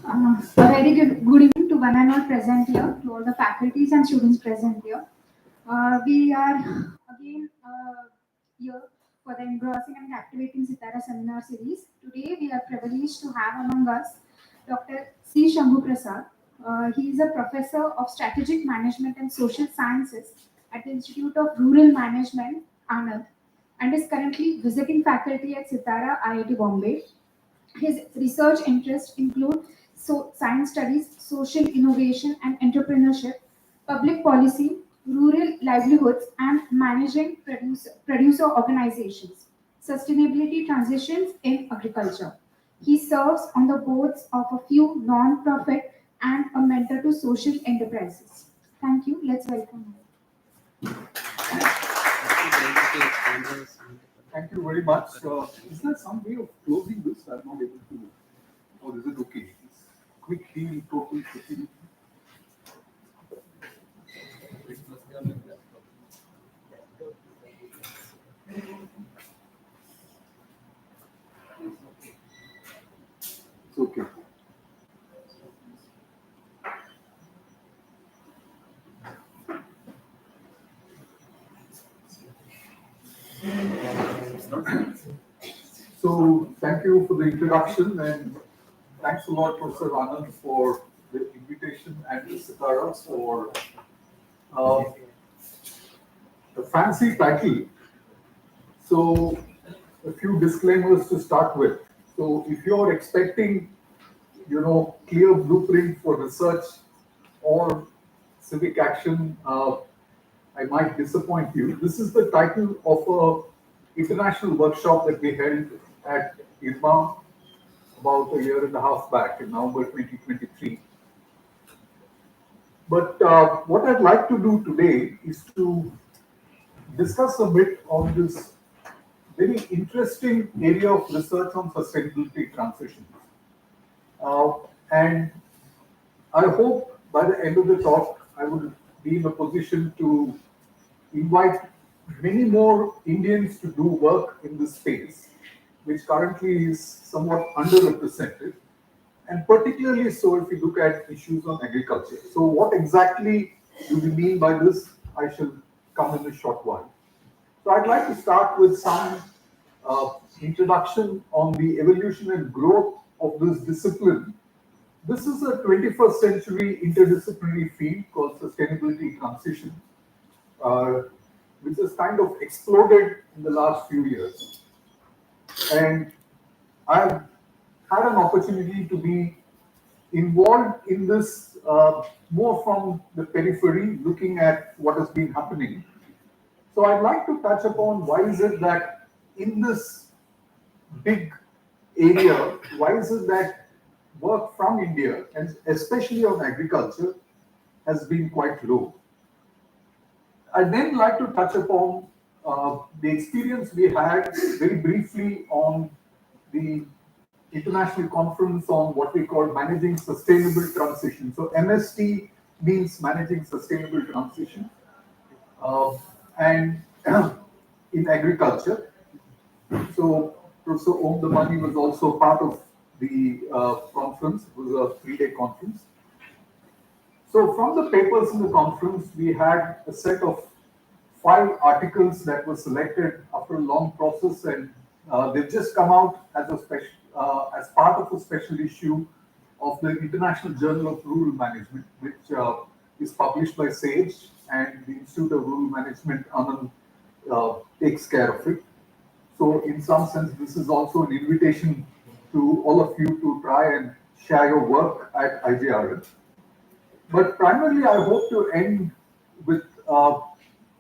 A very good evening to one and all present here, to all the faculties and students present here. We are again here for the engrossing and captivating Sitara seminar series. Today we are privileged to have among us Dr. C. Shambhu Prasad. He is a professor of strategic management and social sciences at the Institute of Rural Management, Anand, and is currently visiting faculty at Sitara IIT Bombay. His research interests include science studies, social innovation and entrepreneurship, public policy, rural livelihoods, and managing producer organizations, sustainability transitions in agriculture. He serves on the boards of a few non-profit and a mentor to social enterprises. Thank you. Let's welcome him. Thank you very much. Is there some way of closing this? I'm not able to. Or is it okay? Quick deal, total 15. It's okay. So thank you for the introduction and thanks a lot, Professor Anand, for the invitation and the Sitara for the fancy title. So a few disclaimers to start with. So if you're expecting, clear blueprint for research or civic action, I might disappoint you. This is the title of a international workshop that we held at IRMA about a year and a half back in November 2023. But what I'd like to do today is to discuss a bit on this very interesting area of research on sustainability transitions. And I hope by the end of the talk, I will be in a position to invite many more Indians to do work in this space, which currently is somewhat underrepresented, and particularly so if you look at issues on agriculture. So what exactly do we mean by this? I shall come in a short while. So I'd like to start with some introduction on the evolution and growth of this discipline. This is a 21st century interdisciplinary field called sustainability transition, which has kind of exploded in the last few years. And I've had an opportunity to be involved in this more from the periphery, looking at what has been happening. So I'd like to touch upon why is it that in this big area, why is it that work from India, and especially on agriculture, has been quite low. I'd then like to touch upon the experience we had very briefly on the international conference on what we call managing sustainable transition. So MST means managing sustainable transition, and in agriculture. So Professor Om Damani was also part of the conference. It was a 3-day conference. So from the papers in the conference, we had a set of 5 articles that were selected after a long process, and they've just come out as a as part of a special issue of the International Journal of Rural Management, which is published by SAGE, and the Institute of Rural Management Anand takes care of it. So in some sense, this is also an invitation to all of you to try and share your work at IJRM. But primarily, I hope to end with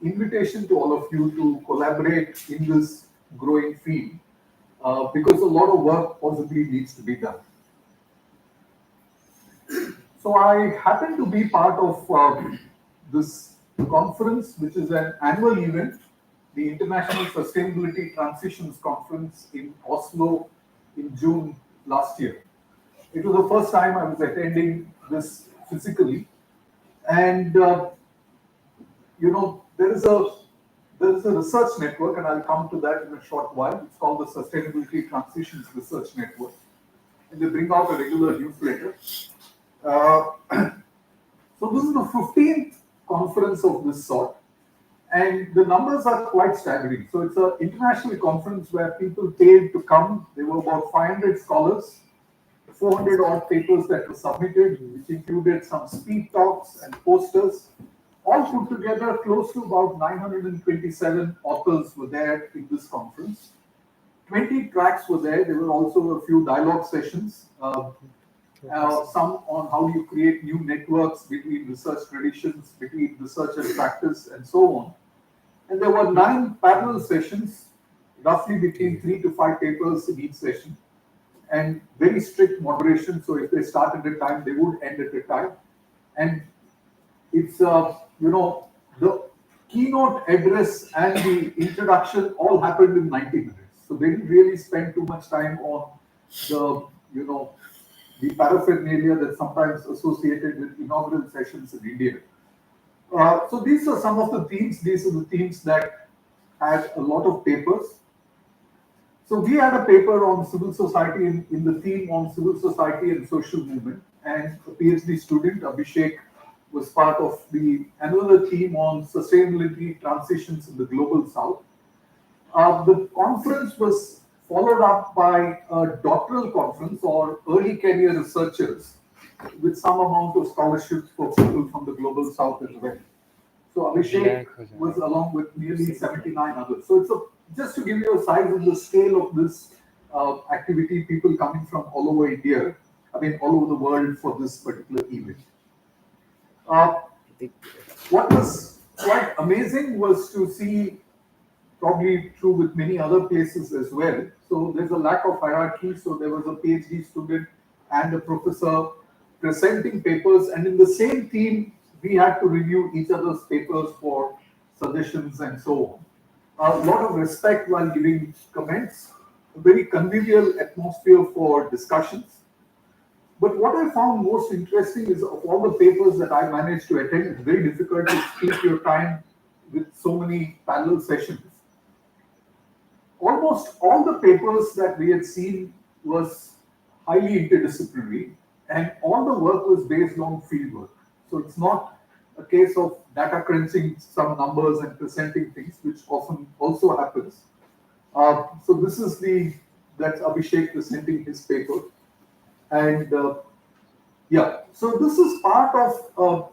invitation to all of you to collaborate in this growing field, because a lot of work possibly needs to be done. So I happen to be part of this conference, which is an annual event, the International Sustainability Transitions Conference in Oslo in June last year. It was the first time I was attending this physically, and there is a research network, and I'll come to that in a short while. It's called the Sustainability Transitions Research Network. and they bring out a regular newsletter. Uh, so this is the 15th conference of this sort, and the numbers are quite staggering. So it's an international conference where people paid to come. There were about 500 scholars, 400 odd papers that were submitted, which included some speed talks and posters. All put together, close to about 927 authors were there in this conference. 20 tracks were there. There were also a few dialogue sessions, some on how you create new networks between research traditions, between research and practice, and so on. And there were 9 parallel sessions, roughly between 3 to 5 papers in each session, and very strict moderation. So if they start at a time, they would end at a time. And it's, the keynote address and the introduction all happened in 90 minutes. So they didn't really spend too much time on the paraphernalia that's sometimes associated with inaugural sessions in India. So these are some of the themes. These are the themes that had a lot of papers. So we had a paper on civil society in the theme on civil society and social movement, and a PhD student, Abhishek, was part of another theme on sustainability transitions in the global south. The conference was followed up by a doctoral conference or early career researchers with some amount of scholarships for people from the global south as well. So Abhishek was along with nearly 79 others. So just to give you a size of the scale of this activity, people coming from all over India, all over the world for this particular event. What was quite amazing was to see, probably true with many other places as well. So there's a lack of hierarchy. So there was a PhD student and a professor presenting papers, and in the same theme, we had to review each other's papers for suggestions and so on. A lot of respect while giving comments, a very convivial atmosphere for discussions. But what I found most interesting is of all the papers that I managed to attend, it's very difficult to split your time with so many parallel sessions. Almost all the papers that we had seen was highly interdisciplinary, and all the work was based on fieldwork. So it's not a case of data crunching some numbers and presenting things, which often also happens. So this is that's Abhishek presenting his paper. And so this is part of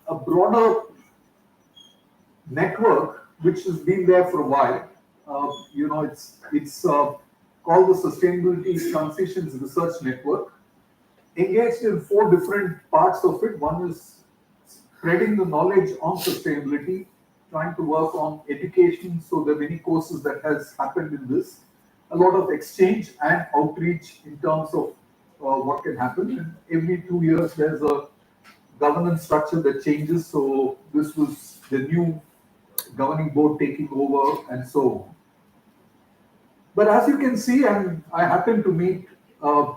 a broader network which has been there for a while. It's called the Sustainability Transitions Research Network, engaged in 4 different parts of it. One is spreading the knowledge on sustainability, trying to work on education. So there are many courses that has happened in this. A lot of exchange and outreach in terms of what can happen. And every 2 years, there's a governance structure that changes. So this was the new governing board taking over and so on. But as you can see, and I happened to meet a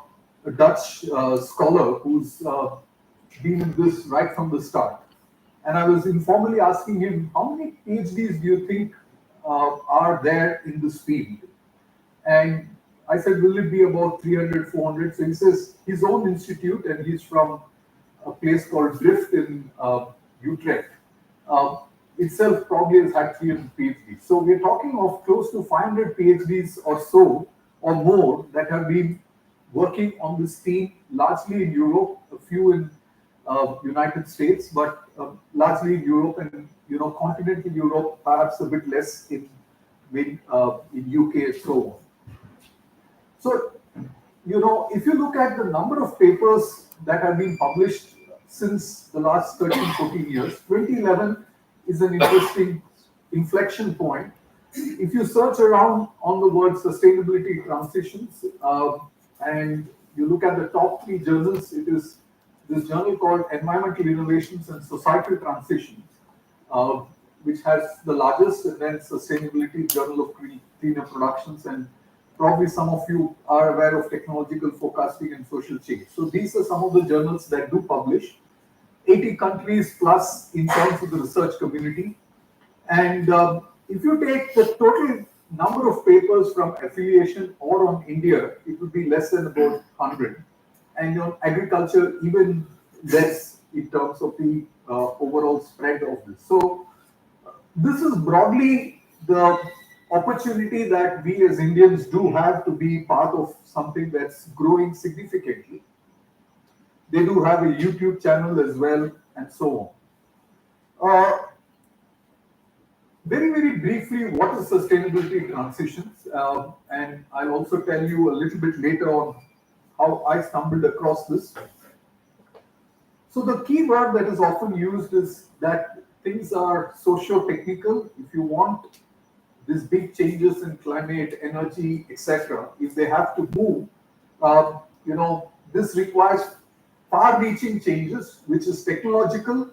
Dutch scholar who's been in this right from the start. And I was informally asking him, how many PhDs do you think are there in this field? And I said, will it be about 300, 400? So he says his own institute, and he's from a place called Drift in Utrecht, itself probably has had 300 PhDs. So we're talking of close to 500 PhDs or so, or more, that have been working on this theme, largely in Europe, a few in United States, but largely in Europe and continental Europe, perhaps a bit less in UK and so on. So, if you look at the number of papers that have been published since the last 13, 14 years, 2011 is an interesting inflection point. If you search around on the word sustainability transitions and you look at the top 3 journals, it is this journal called Environmental Innovations and Societal Transitions, which has the largest, and then Sustainability Journal of Cleaner Productions, and probably some of you are aware of Technological Forecasting and Social Change. So these are some of the journals that do publish. 80 countries plus in terms of the research community. And if you take the total number of papers from affiliation or on India, it would be less than about 100. And on agriculture, even less in terms of the overall spread of this. So this is broadly the opportunity that we as Indians do have to be part of something that's growing significantly. They do have a YouTube channel as well, and so on. Very briefly, what is sustainability transitions? And I'll also tell you a little bit later on how I stumbled across this. So the key word that is often used is that things are socio-technical. If you want these big changes in climate, energy, etc., if they have to move, this requires far-reaching changes, which is technological,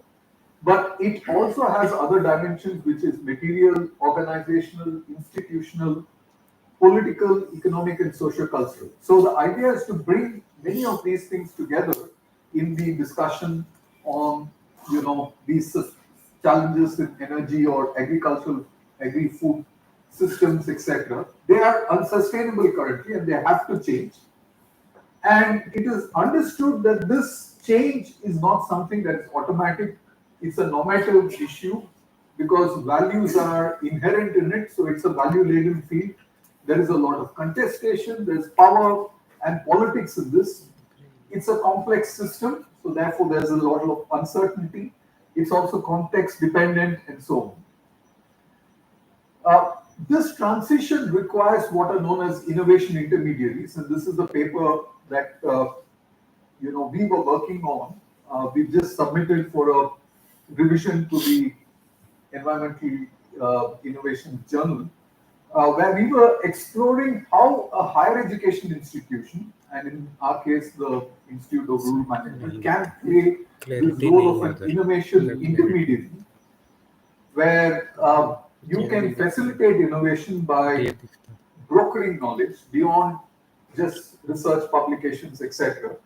but it also has other dimensions, which is material, organizational, institutional, political, economic, and socio-cultural. So the idea is to bring many of these things together in the discussion on, these challenges in energy or agricultural, agri-food systems, etc. They are unsustainable currently, and they have to change. And it is understood that this change is not something that is automatic. It's a normative issue because values are inherent in it. So it's a value-laden field. There is a lot of contestation. There's power and politics in this. It's a complex system. So therefore, there's a lot of uncertainty. It's also context dependent and so on. This transition requires what are known as innovation intermediaries. And this is the paper that we were working on. We've just submitted for a revision to the Environmental Innovation Journal, where we were exploring how a higher education institution, and in our case, the Institute of Rural Management, can play this role of an innovation intermediary, where you can facilitate innovation by brokering knowledge beyond just research publications, etc.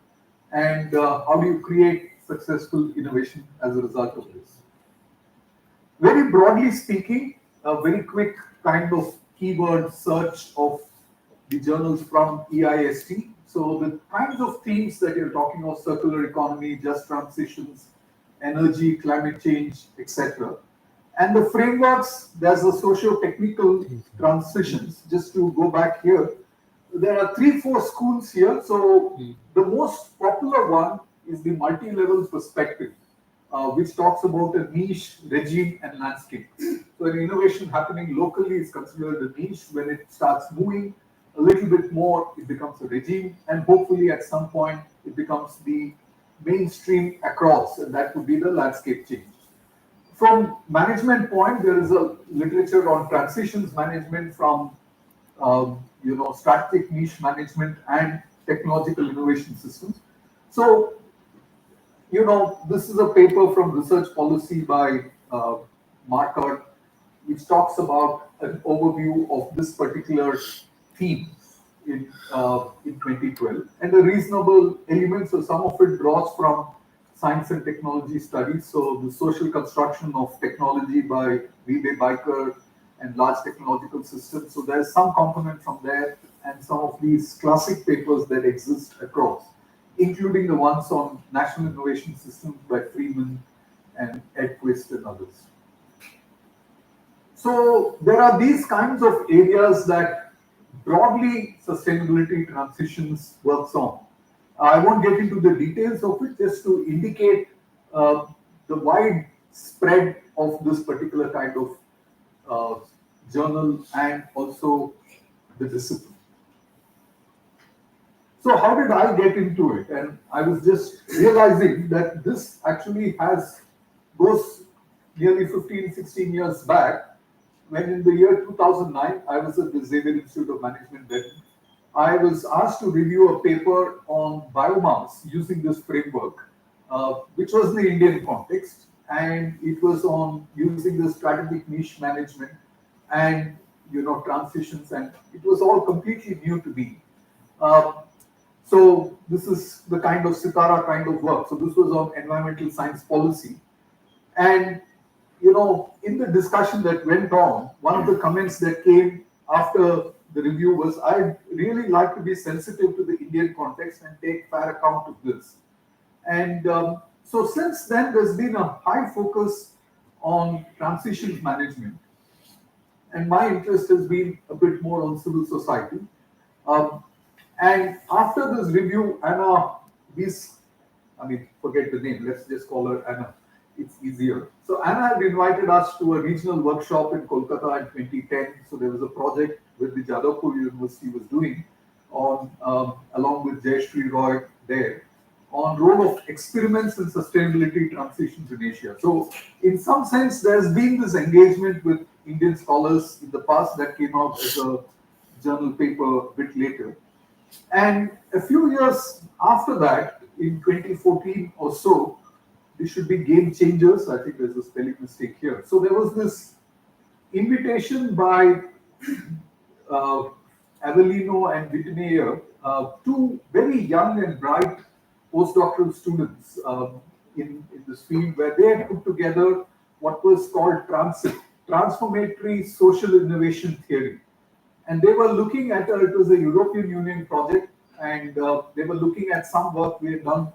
And how do you create successful innovation as a result of this? Very broadly speaking, a very quick kind of keyword search of the journals from EIST. So the kinds of themes that you're talking of: circular economy, just transitions, energy, climate change, etc. And the frameworks, there's the socio-technical transitions. Just to go back here, there are 3-4 schools here. So the most popular one is the multi-level perspective, which talks about a niche, regime, and landscape. So an innovation happening locally is considered a niche. When it starts moving a little bit more, it becomes a regime, and hopefully at some point it becomes the mainstream across, and that would be the landscape change. From management point, there is a literature on transitions management from strategic niche management and technological innovation systems. So, this is a paper from Research Policy by Markert, which talks about an overview of this particular theme in 2012, and the reasonable elements. So some of it draws from science and technology studies. So the social construction of technology by V.B. Biker and large technological systems. So there's some component from there, and some of these classic papers that exist across, including the ones on national innovation systems by Freeman and Edquist and others. So there are these kinds of areas that broadly sustainability transitions works on. I won't get into the details of it, just to indicate the wide spread of this particular kind of journal and also the discipline. So how did I get into it? And I was just realizing that this actually goes nearly 15, 16 years back, when in the year 2009, I was at the Xavier Institute of Management then. I was asked to review a paper on biomass using this framework, which was in the Indian context, and it was on using the strategic niche management and transitions, and it was all completely new to me. So this is the kind of Sitara kind of work. So this was on environmental science policy, and in the discussion that went on, one of the comments that came after the review was, I'd really like to be sensitive to the Indian context and take fair account of this. And so since then, there's been a high focus on transitions management. And my interest has been a bit more on civil society. Um, and after this review, Anna, forget the name, let's just call her Anna. It's easier. So Anna had invited us to a regional workshop in Kolkata in 2010. So there was a project with the Jadavpur University was doing on, along with Jayashree Roy there, on role of experiments in sustainability transitions in Asia. So in some sense, there's been this engagement with Indian scholars in the past that came out as a journal paper a bit later. And a few years after that, in 2014 or so, this should be game changers. I think there's a spelling mistake here. So there was this invitation by Avellino and Wittemeyer, two very young and bright postdoctoral students in this field, where they had put together what was called transformatory social innovation theory. And they were looking at, it was a European Union project, and they were looking at some work we had done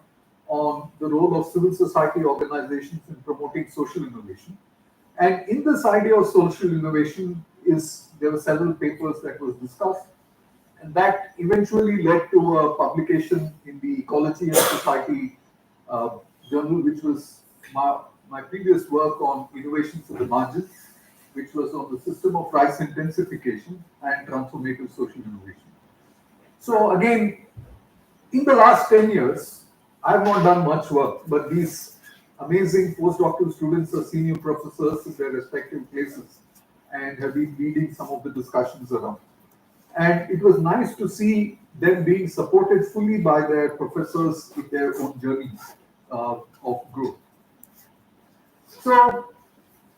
on the role of civil society organizations in promoting social innovation. And in this idea of social innovation there were several papers that was discussed, and that eventually led to a publication in the Ecology and Society journal, which was my previous work on innovations at the margins, which was on the system of rice intensification and transformative social innovation. So again, in the last 10 years, I have not done much work, but these amazing postdoctoral students are senior professors in their respective places and have been leading some of the discussions around. And it was nice to see them being supported fully by their professors in their own journeys of growth. So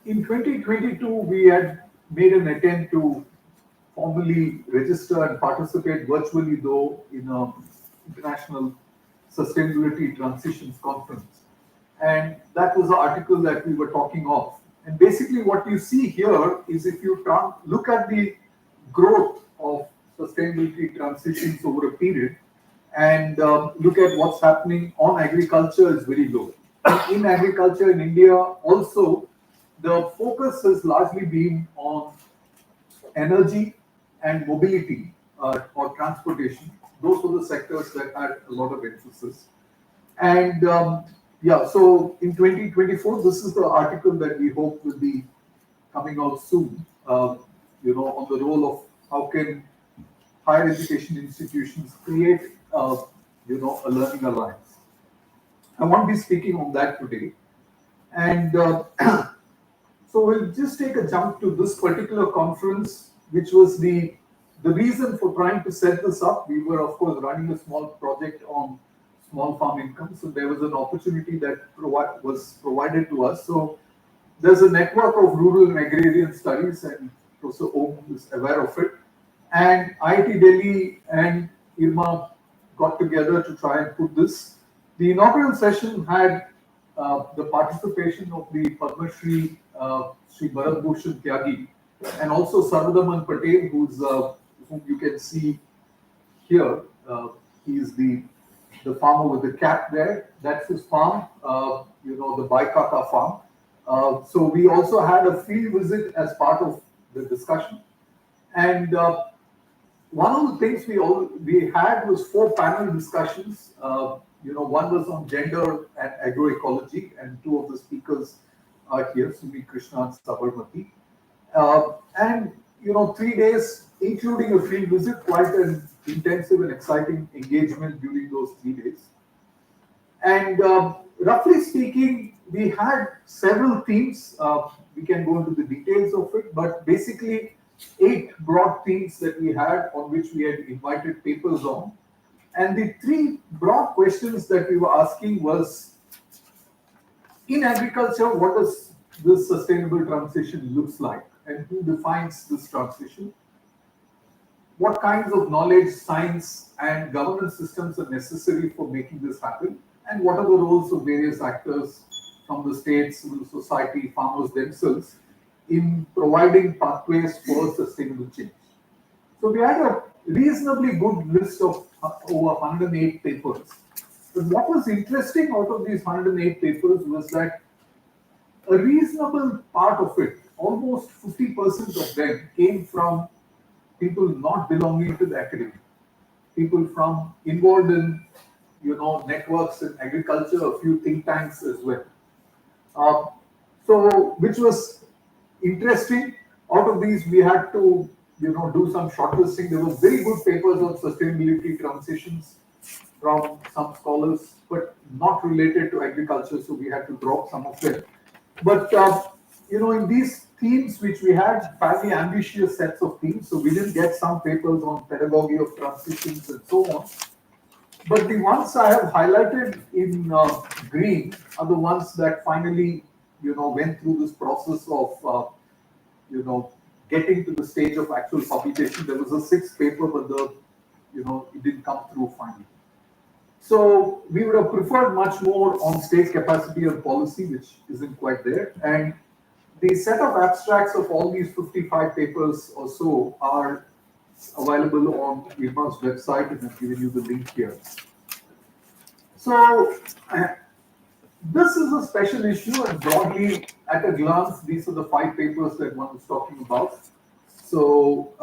in 2022, we had made an attempt to formally register and participate virtually, though, in an international sustainability transitions conference. And that was the article that we were talking of. And basically what you see here is, if you look at the growth of sustainability transitions over a period and look at what's happening on agriculture, is very low. In agriculture in India also, the focus has largely been on energy and mobility or transportation. Those were the sectors that had a lot of emphasis. And so in 2024, this is the article that we hope will be coming out soon, on the role of how can higher education institutions create, a learning alliance. I won't be speaking on that today. And so we'll just take a jump to this particular conference, which was the reason for trying to set this up. We were, of course, running a small project on small farm income. So there was an opportunity that was provided to us. So there's a network of rural and agrarian studies, and Professor Om is aware of it. And IIT Delhi and IRMA got together to try and put this. The inaugural session had the participation of the Padma Shri Sri Bharat Bhushan Tyagi, and also Sarvadaman Patel, whom you can see here. He is the farmer with the cap there. That's his farm, the Baikaka farm. So we also had a field visit as part of the discussion. And one of the things we had was 4 panel discussions. One was on gender and agroecology, and 2 of the speakers are here, Sumi Krishna and Sabarmati. And 3 days, including a field visit, quite an intensive and exciting engagement during those 3 days. And roughly speaking, we had several themes. We can go into the details of it, but basically 8 broad themes that we had on which we had invited papers on. And the 3 broad questions that we were asking was, in agriculture, what does this sustainable transition looks like, and who defines this transition? What kinds of knowledge, science, and governance systems are necessary for making this happen? And what are the roles of various actors from the state, civil society, farmers themselves in providing pathways for sustainable change? So we had a reasonably good list of over 108 papers. But what was interesting out of these 108 papers was that a reasonable part of it, almost 50% of them, came from people not belonging to the academy, people from involved in, networks in agriculture, a few think tanks as well. Uh, so, which was interesting. Out of these, we had to, do some shortlisting. There were very good papers on sustainability transitions from some scholars, but not related to agriculture, so we had to drop some of them. But in these themes, which we had fairly ambitious sets of themes, so we didn't get some papers on pedagogy of transitions and so on. But the ones I have highlighted in green are the ones that finally, went through this process of, getting to the stage of actual publication. There was a sixth paper, but it didn't come through finally. So we would have preferred much more on state capacity and policy, which isn't quite there. And the set of abstracts of all these 55 papers or so are available on IRMA's website, and I've given you the link here. So this is a special issue, and broadly, at a glance, these are the 5 papers that one was talking about. So,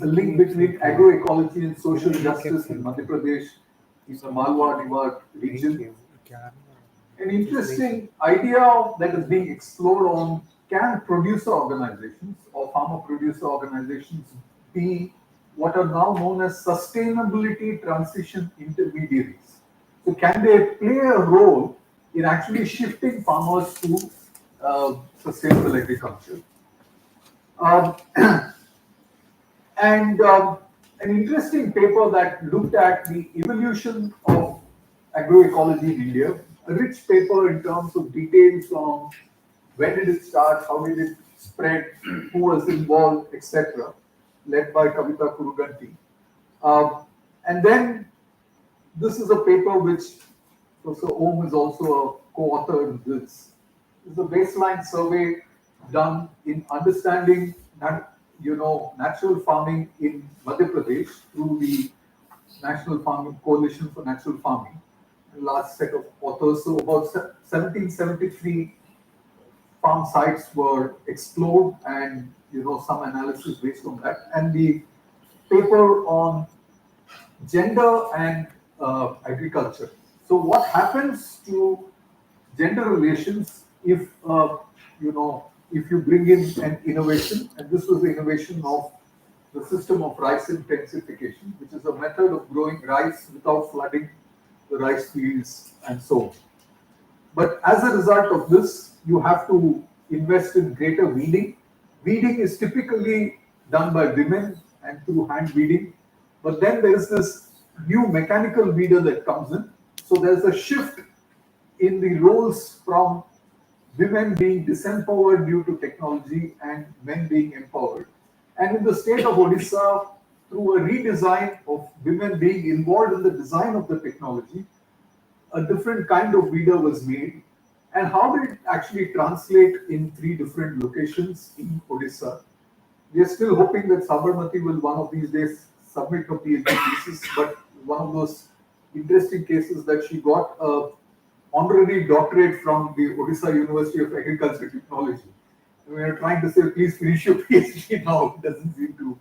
a link between agroecology and social justice in Madhya Pradesh, in the Malwa Niwar region. An interesting idea that is being explored on, can producer organizations or farmer producer organizations be what are now known as sustainability transition intermediaries? So can they play a role in actually shifting farmers to sustainable agriculture? And an interesting paper that looked at the evolution of agroecology in India, a rich paper in terms of details on when did it start, how did it spread, who was involved, etc., led by Kavita Kuruganti. And then this is a paper which Professor Om is also a co-author in this. This is a baseline survey done in understanding natural farming in Madhya Pradesh through the National Farming Coalition for Natural Farming. A large set of authors. So about 1773 farm sites were explored, and some analysis based on that. And the paper on gender and agriculture. So what happens to gender relations if if you bring in an innovation, and this was the innovation of the system of rice intensification, which is a method of growing rice without flooding the rice fields and so on. But as a result of this, you have to invest in greater weeding. Weeding is typically done by women and through hand weeding, but then there is this new mechanical weeder that comes in. So there's a shift in the roles from women being disempowered due to technology and men being empowered. And in the state of Odisha, through a redesign of women being involved in the design of the technology, a different kind of weeder was made. And how did it actually translate in 3 different locations in Odisha? We are still hoping that Sabarmati will one of these days submit a PhD thesis, but one of those interesting cases that she got a honorary doctorate from the Odisha University of Agriculture Technology. And we are trying to say, please finish your PhD now. It doesn't seem to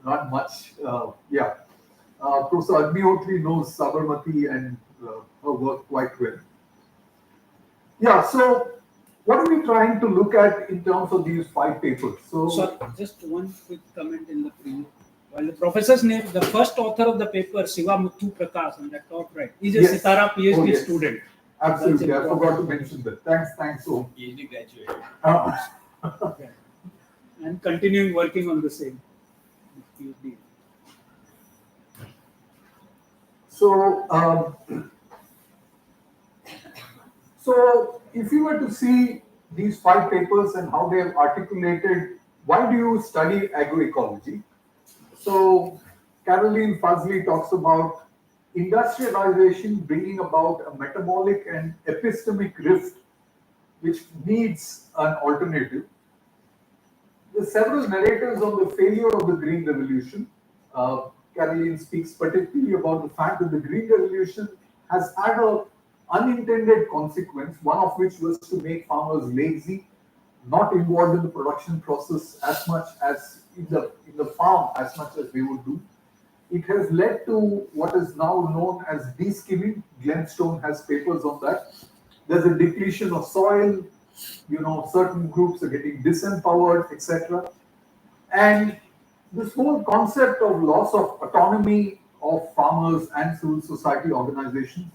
run much. Professor Agnihotri knows Sabarmati and her work quite well. Yeah, so what are we trying to look at in terms of these 5 papers? So just one quick comment in the preview. While the professor's name, the first author of the paper, Siva Muthu Prakash, on the top right, is a Sitara PhD student. Absolutely, I forgot to mention that. Thanks, Om. PhD graduate. And continuing working on the same PhD. So if you were to see these 5 papers and how they have articulated, why do you study agroecology? So Caroline Fuzley talks about industrialization bringing about a metabolic and epistemic rift which needs an alternative. There's several narratives on the failure of the Green Revolution. Caroline speaks particularly about the fact that the Green Revolution has had an unintended consequence, one of which was to make farmers lazy, not involved in the production process as much as in the farm as much as they would do. It has led to what is now known as de-skimming. Glenstone has papers on that. There's a depletion of soil, certain groups are getting disempowered, etc. And this whole concept of loss of autonomy of farmers and civil society organizations,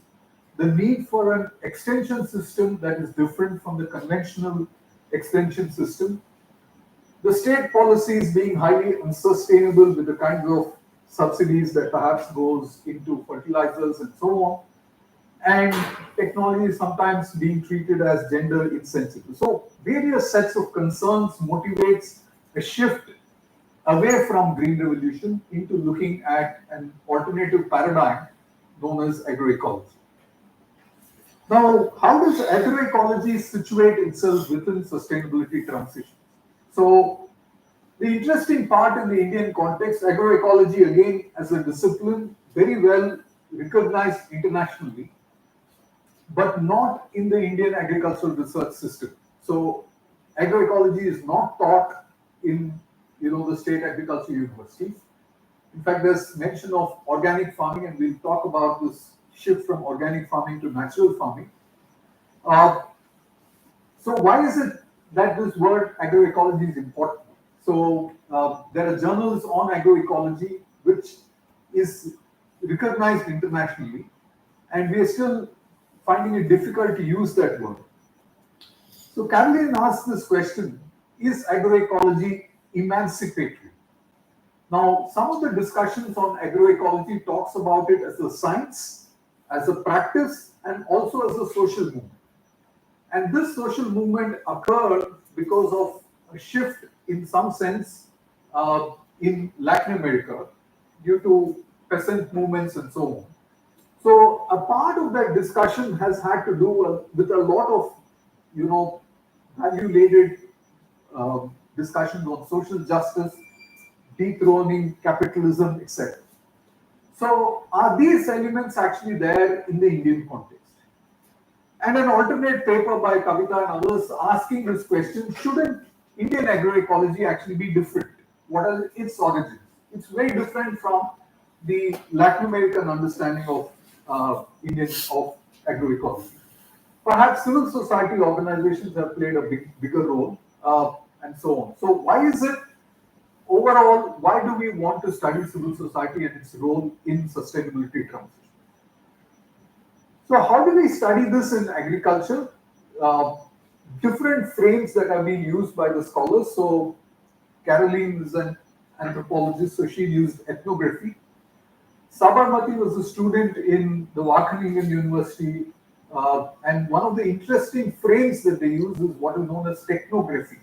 the need for an extension system that is different from the conventional extension system, the state policies being highly unsustainable with the kinds of subsidies that perhaps goes into fertilizers and so on, and technology sometimes being treated as gender insensitive. So various sets of concerns motivates a shift away from Green Revolution into looking at an alternative paradigm known as agroecology. Now, how does agroecology situate itself within sustainability transition? So, the interesting part in the Indian context, agroecology again as a discipline, very well recognized internationally, but not in the Indian agricultural research system. So, agroecology is not taught in the state agriculture universities. In fact, there's mention of organic farming, and we'll talk about this shift from organic farming to natural farming. So why is it that this word agroecology is important? So there are journals on agroecology which is recognized internationally, and we are still finding it difficult to use that word. So Caroline asked this question, is agroecology emancipatory? Now, some of the discussions on agroecology talks about it as a science, as a practice, and also as a social movement. And this social movement occurred because of a shift in some sense in Latin America due to peasant movements and so on. So a part of that discussion has had to do with a lot of, value-laden discussions on social justice, dethroning capitalism, etc. So are these elements actually there in the Indian context? And an alternate paper by Kavita and others asking this question, shouldn't Indian agroecology actually be different? What are its origins? It's very different from the Latin American understanding of agroecology. Perhaps civil society organizations have played a bigger role, and so on. So why is it, overall, why do we want to study civil society and its role in sustainability transition? So how do we study this in agriculture? Different frames that have been used by the scholars. So Caroline is an anthropologist, so she used ethnography. Sabarmati was a student in the Wageningen University, and one of the interesting frames that they use is what is known as technography.